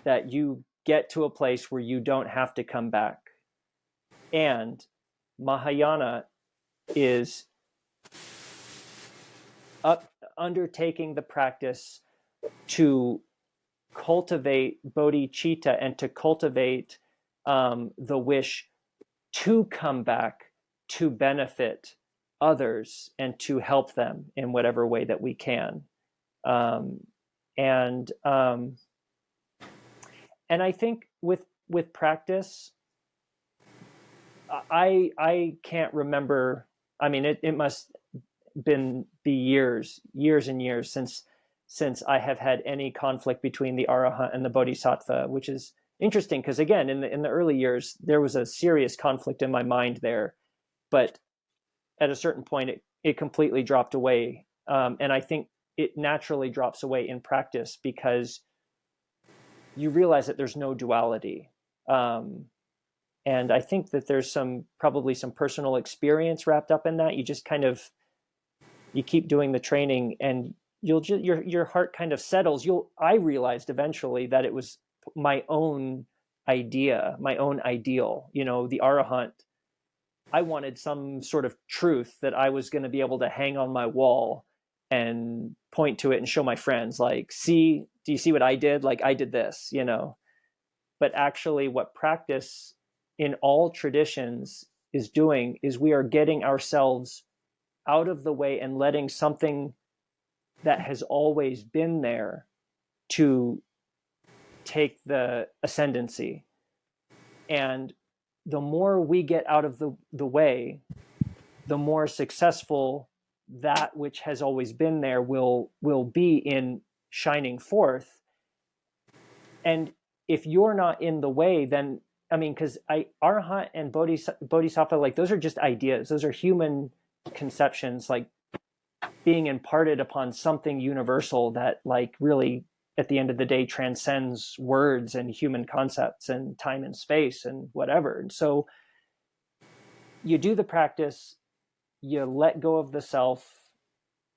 that you get to a place where you don't have to come back. And Mahayana is undertaking the practice to cultivate bodhicitta and to cultivate the wish to come back to benefit others and to help them in whatever way that we can. And I think with practice, I can't remember. I mean, it must be years and years since I have had any conflict between the Arahant and the Bodhisattva, which is interesting because, again, in the early years there was a serious conflict in my mind there, but at a certain point it completely dropped away, and I think it naturally drops away in practice because you realize that there's no duality. And I think that there's probably some personal experience wrapped up in that. You just kind of, you keep doing the training and your heart kind of settles. I realized eventually that it was my own idea, my own ideal, the Arahant. I wanted some sort of truth that I was going to be able to hang on my wall and point to it and show my friends, like, do you see what I did? Like, I did this, but actually what practice in all traditions is doing is we are getting ourselves out of the way and letting something that has always been there to take the ascendancy. And the more we get out of the way, the more successful that which has always been there will be in shining forth. And if you're not in the way, then I mean, because Arhat and Bodhisattva, like those are just ideas. Those are human conceptions, like being imparted upon something universal that like really at the end of the day transcends words and human concepts and time and space and whatever. And so you do the practice, you let go of the self,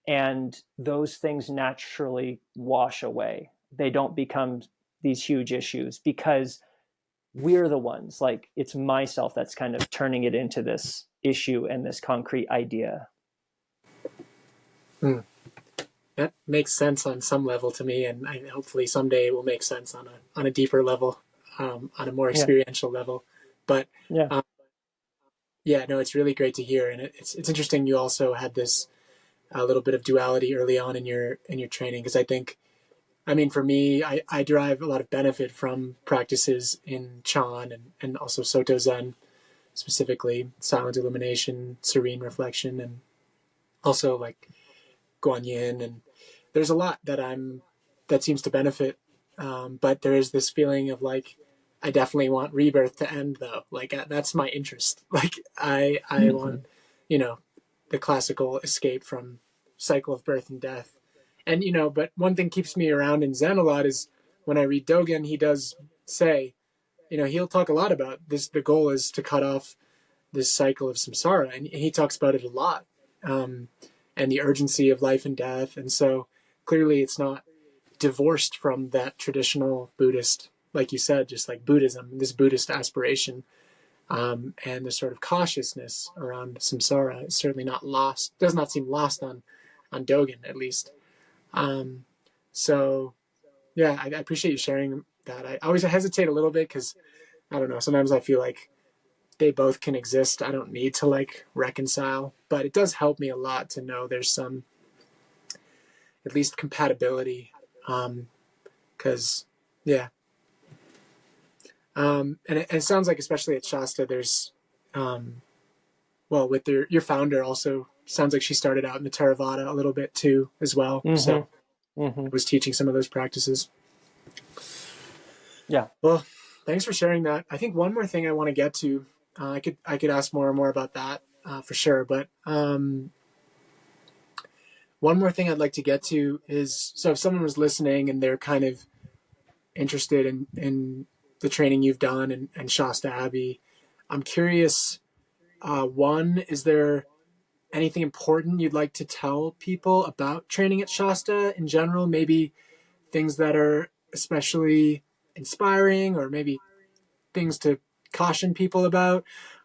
and those things naturally wash away. They don't become these huge issues because we're the ones, like it's myself that's kind of turning it into this issue and this concrete idea. That makes sense on some level to me, and hopefully someday it will make sense on a deeper level, on a more experiential level. But no, it's really great to hear, and it's interesting. You also had this a little bit of duality early on in your training, because I think, I mean, for me, I derive a lot of benefit from practices in Chan and also Soto Zen, specifically silent illumination, serene reflection, and also like Guan Yin, and there's a lot that seems to benefit, but there is this feeling of like, I definitely want rebirth to end though. Like that's my interest. Like I want, the classical escape from cycle of birth and death. And, but one thing keeps me around in Zen a lot is when I read Dogen, he does say, he'll talk a lot about this. The goal is to cut off this cycle of samsara. And he talks about it a lot. And the urgency of life and death. And so clearly it's not divorced from that traditional Buddhist, like you said, just like Buddhism, this Buddhist aspiration, and the sort of cautiousness around samsara is certainly not lost, does not seem lost on Dogen, at least. So yeah, I appreciate you sharing that. I always hesitate a little bit because I don't know, sometimes I feel like they both can exist. I don't need to like reconcile, but it does help me a lot to know there's some at least compatibility. Cause and it sounds like, especially at Shasta, there's, with your founder also sounds like she started out in the Theravada a little bit too, as well. Mm-hmm. So was teaching some of those practices. Yeah. Well, thanks for sharing that. I think one more thing I want to get to, I could ask more and more about that for sure. But one more thing I'd like to get to is, so if someone was listening and they're kind of interested in the training you've done and Shasta Abbey, I'm curious, one, is there anything important you'd like to tell people about training at Shasta in general? Maybe things that are especially inspiring, or maybe things to caution people about,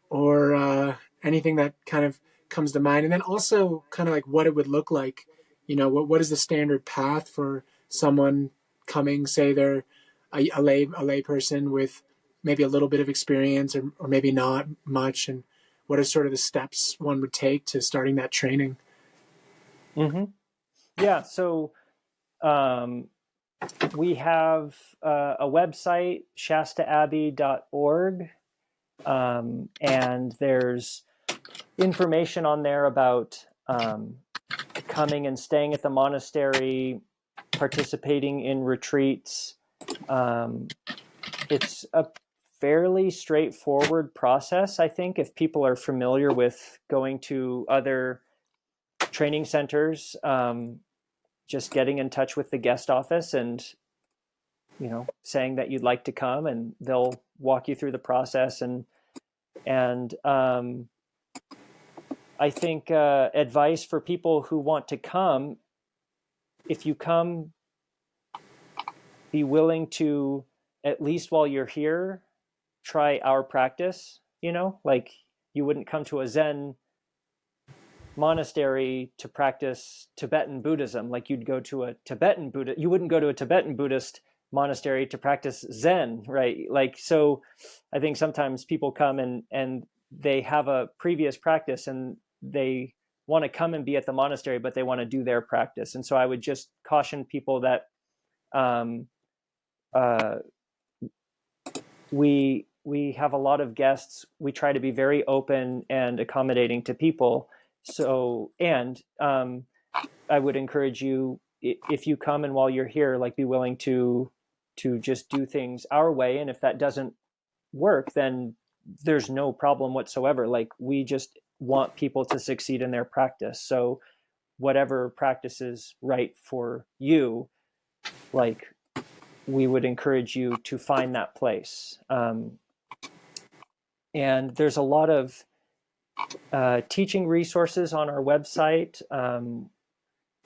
or anything that kind of comes to mind. And then also kind of like what it would look like, what is the standard path for someone coming, say they're a lay person with maybe a little bit of experience or maybe not much, and what are sort of the steps one would take to starting that training? Mm-hmm. Yeah. So we have a website, shastaabbey.org, and there's information on there about coming and staying at the monastery, participating in retreats. It's a fairly straightforward process, I think, if people are familiar with going to other training centers, just getting in touch with the guest office and, saying that you'd like to come, and they'll walk you through the process. And I think advice for people who want to come, if you come, be willing to, at least while you're here, try our practice. Like you wouldn't come to a Zen monastery to practice Tibetan Buddhism. Like you'd go to a Tibetan Buddha. You wouldn't go to a Tibetan Buddhist monastery to practice Zen, right? Like, so I think sometimes people come and they have a previous practice and they want to come and be at the monastery, but they want to do their practice. And so I would just caution people that uh, we have a lot of guests. We try to be very open and accommodating to people. So, and I would encourage you, if you come and while you're here, like, be willing to just do things our way. And if that doesn't work, then there's no problem whatsoever. Like, we just want people to succeed in their practice. So whatever practice is right for you, like, we would encourage you to find that place. And there's a lot of teaching resources on our website.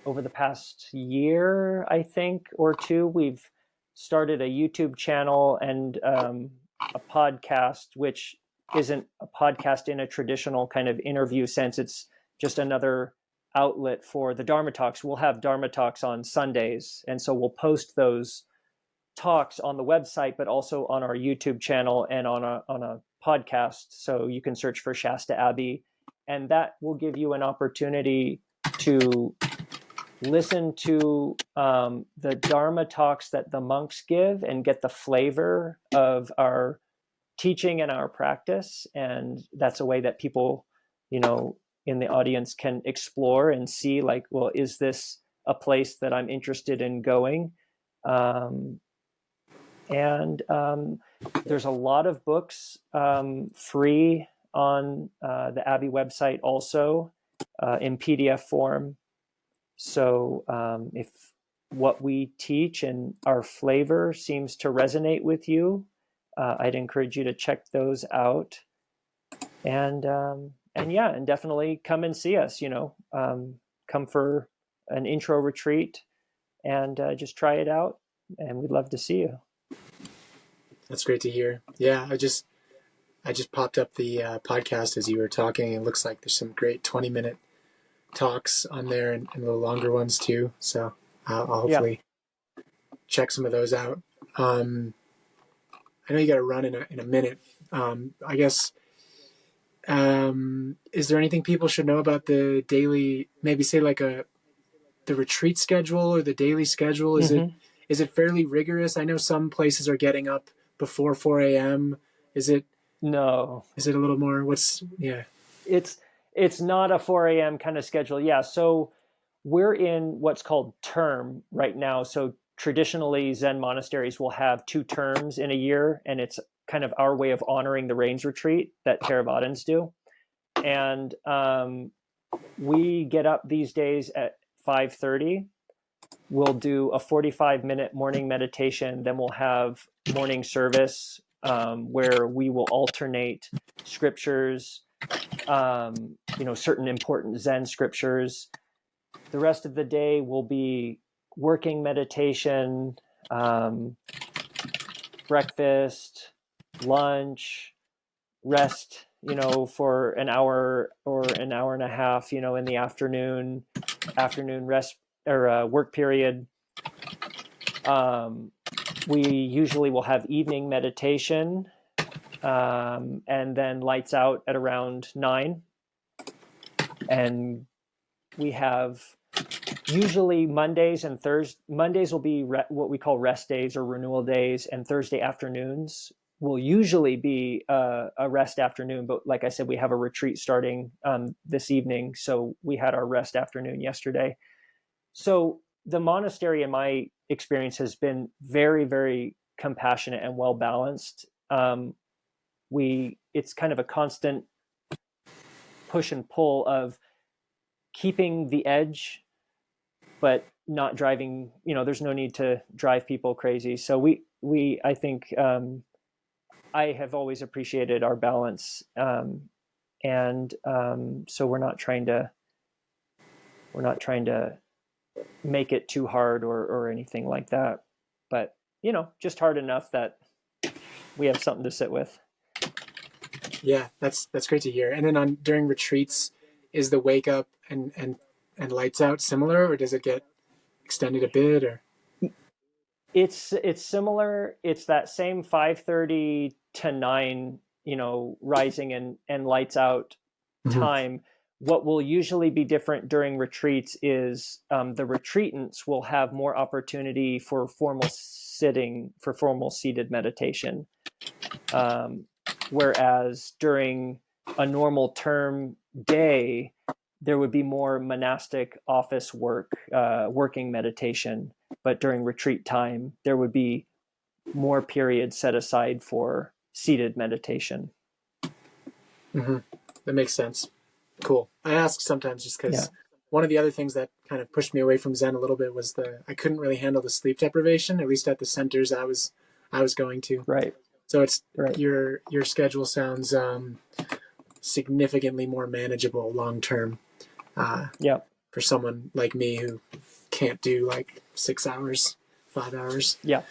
Over the past year, I think, or two, we've started a YouTube channel and a podcast, which isn't a podcast in a traditional kind of interview sense. It's just another outlet for the Dharma talks. We'll have Dharma talks on Sundays, and so we'll post those talks on the website, but also on our YouTube channel and on a podcast. So you can search for Shasta Abbey, and that will give you an opportunity to listen to the Dharma talks that the monks give and get the flavor of our teaching and our practice. And that's a way that people, in the audience can explore and see, like, well, is this a place that I'm interested in going? And there's a lot of books free on the Abbey website also in PDF form. So if what we teach and our flavor seems to resonate with you, I'd encourage you to check those out. And definitely come and see us, come for an intro retreat and just try it out. And we'd love to see you. That's great to hear. Yeah, I just popped up the podcast as you were talking. It looks like there's some great 20-minute talks on there and a little longer ones too. So I'll hopefully check some of those out. I know you got to run in a minute. I guess, is there anything people should know about the daily, maybe say like the retreat schedule or the daily schedule? Is it fairly rigorous? I know some places are getting up before 4 a.m. No. Is it a little more, It's not a 4 a.m. kind of schedule. Yeah. So we're in what's called term right now. So traditionally Zen monasteries will have 2 terms in a year, and it's kind of our way of honoring the rains retreat that Theravadins do. And we get up these days at 5:30. We'll do a 45-minute morning meditation. Then we'll have morning service where we will alternate scriptures, certain important Zen scriptures. The rest of the day will be working meditation, breakfast, lunch, rest, for an hour or an hour and a half, in the afternoon rest or work period. We usually will have evening meditation, and then lights out at around 9. And we have usually Mondays and Thursdays. Mondays will be what we call rest days or renewal days, and Thursday afternoons will usually be a rest afternoon. But like I said, we have a retreat starting this evening, so we had our rest afternoon yesterday. So the monastery, in my experience, has been very, very compassionate and well balanced. It's kind of a constant push and pull of keeping the edge, but not driving, there's no need to drive people crazy. So I think I have always appreciated our balance. So we're not trying to make it too hard or anything like that, but just hard enough that we have something to sit with. Yeah, that's great to hear. And then during retreats, is the wake up and lights out similar, or does it get extended a bit? Or it's similar. It's that same 5:30 to 9, rising and lights out time. What will usually be different during retreats is the retreatants will have more opportunity for formal sitting, for formal seated meditation. Whereas during a normal term day, there would be more monastic office work, working meditation. But during retreat time, there would be more periods set aside for seated meditation. Mm-hmm. That makes sense. Cool. I ask sometimes just because one of the other things that kind of pushed me away from Zen a little bit was I couldn't really handle the sleep deprivation, at least at the centers I was going to. Right. So it's your schedule sounds significantly more manageable long term. For someone like me who can't do like 6 hours, 5 hours. Yeah.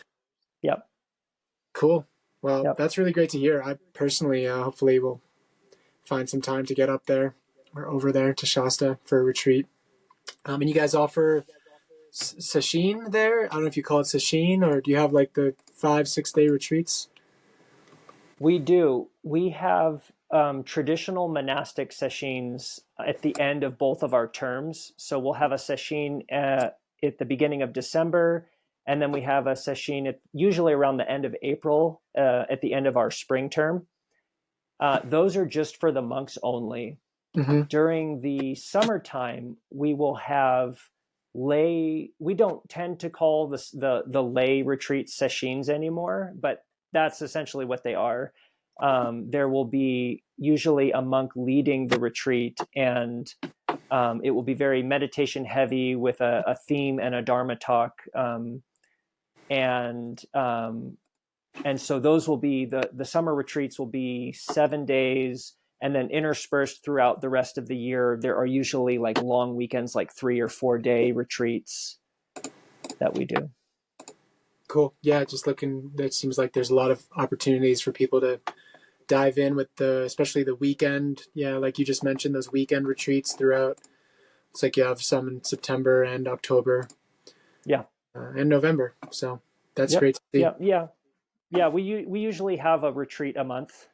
Cool. Well, that's really great to hear. I personally, hopefully, will find some time to get up there or over there to Shasta for a retreat. And you guys offer sesshin there? I don't know if you call it sesshin, or do you have like the 5-6 day retreats? We do. We have traditional monastic sesshins at the end of both of our terms. So we'll have a sesshin at the beginning of December, and then we have a sesshin usually around the end of April at the end of our spring term. Those are just for the monks only. Mm-hmm. During the summertime, we will have lay. We don't tend to call the lay retreat sesshins anymore, but that's essentially what they are. There will be usually a monk leading the retreat, and it will be very meditation heavy with a theme and a Dharma talk. And so those will be the summer retreats will be 7 days, and then interspersed throughout the rest of the year, there are usually like long weekends, like 3 or 4 day retreats that we do. Cool. Yeah, just looking, that seems like there's a lot of opportunities for people to dive in with especially the weekend. Yeah, like you just mentioned, those weekend retreats throughout. It's like you have some in September and October. Yeah. And November. So that's great to see. Yeah. We usually have a retreat a month,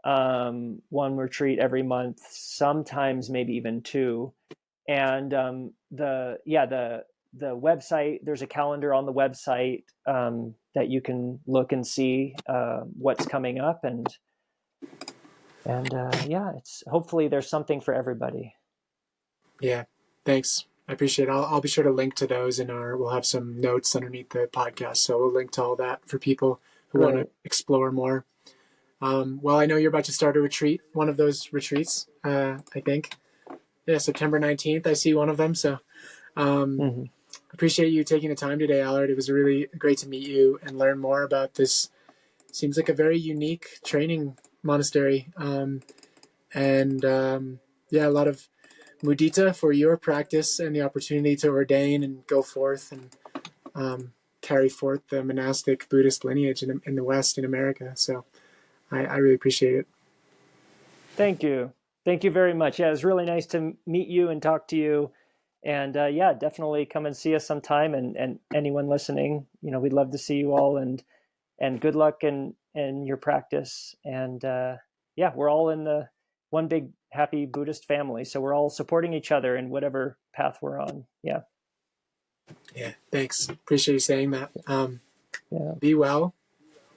one retreat every month, sometimes maybe even 2. And the website, there's a calendar on the website that you can look and see what's coming up, and it's hopefully there's something for everybody. Yeah, thanks. I appreciate it. I'll be sure to link to those we'll have some notes underneath the podcast. So we'll link to all that for people who want to explore more. Well, I know you're about to start a retreat, one of those retreats, I think. Yeah, September 19th, I see one of them. So appreciate you taking the time today, Allard. It was really great to meet you and learn more about this. Seems like a very unique training monastery. A lot of mudita for your practice and the opportunity to ordain and go forth and carry forth the monastic Buddhist lineage in the West, in America. So I really appreciate it. Thank you. Thank you very much. Yeah, it was really nice to meet you and talk to you. And definitely come and see us sometime. And anyone listening, we'd love to see you all, and good luck in your practice. And we're all in the one big happy Buddhist family. So we're all supporting each other in whatever path we're on. Yeah. Yeah. Thanks. Appreciate you saying that. Be well.